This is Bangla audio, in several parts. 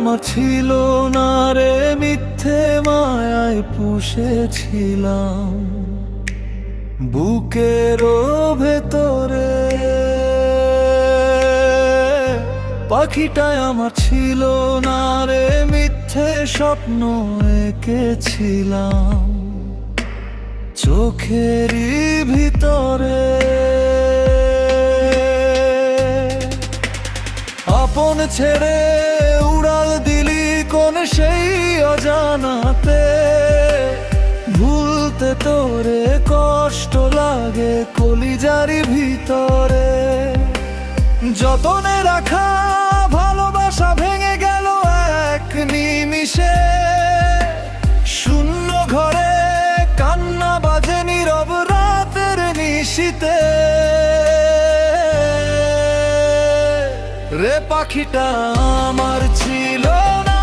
আমার ছিল না রে, মিথ্যে মায়ায় পুষেছিলাম বুকের ভেতরে। পাখিটাই আমার ছিল না রে, মিথ্যে স্বপ্ন এঁকেছিলাম চোখেরই ভিতরে। আপন ছেড়ে উড়াল দিলি কোন সেই অজানাতে, ভুলতে তোরে কষ্ট লাগে কলিজারি ভিতরে। যতনে রাখা ভালোবাসা ভেঙে গেল এক নিমিষে, শূন্য ঘরে কান্না বাজে নীরব রাতের নিশীতে। রে পাখিটা আমার ছিল না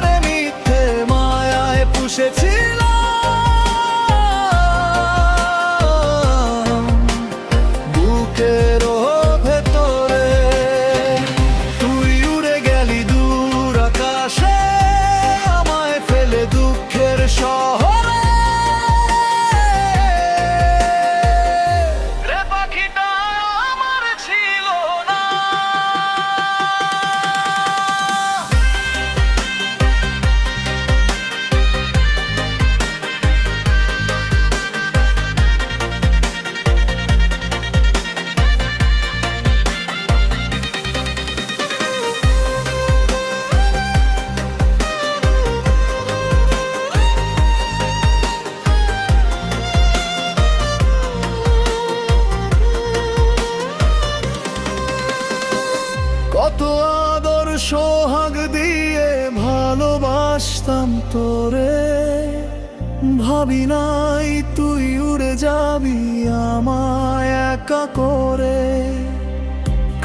রে, মিথ্যে মায়ায় পুষেছিলাম বুকের ভেতরে। তুই উড়ে গেলি দূর আকাশে, আমায় ফেলে দুঃখের শহরে। রে পাখিটা আমার ছিল না। কত আদর সোহাগ দিয়ে ভালোবাসতাম তোরে, ভাবি নাই তুই উড়ে যাবি আমায় একা করে।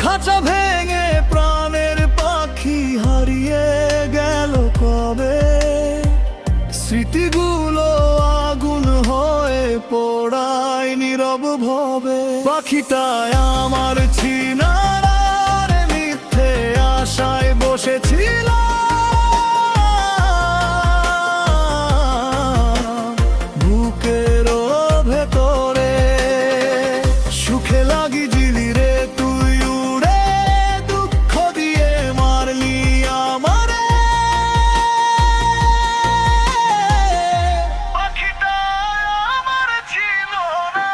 খাঁচা ভেঙে প্রাণের পাখি হারিয়ে গেল কবে, স্মৃতিগুলো আগুন হয়ে পোড়ায় নীরব ভবে। পাখিটায় আমার ছিনা আশায় বসেছিলাম বুকের ভেতরে। সুখে লাগি জিলি রে তুই উড়ে, দুঃখ দিয়ে মারলি আমারে। পাখিটা আমার ছিল না।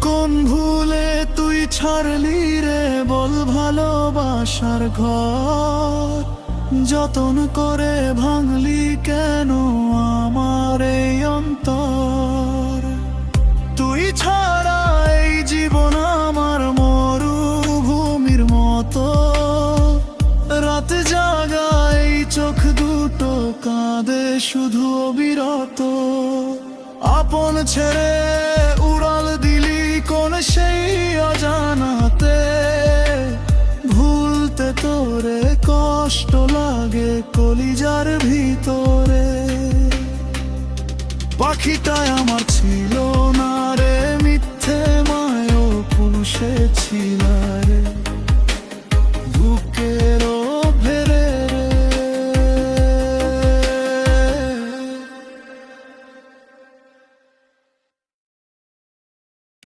কোন ভুলে তুই ছাড়লি রে বল ভালোবাসার ঘর, যতন করে ভাঙলি কেন আমার এই অন্তর। তুই ছাড়া এই জীবন আমার মরুভূমির মতো, রাত জাগা এই চোখ দুটো কাঁদে শুধু অবিরত। আপন ছেড়ে উড়াল দিলি কোন সেই অজানাতে, ভুলতে তোরে কষ্ট লাগে কলিজার ভিতরে। পাখিটাই আমার ছিল না রে, মিথ্যে মায়ায় পুষেছিলাম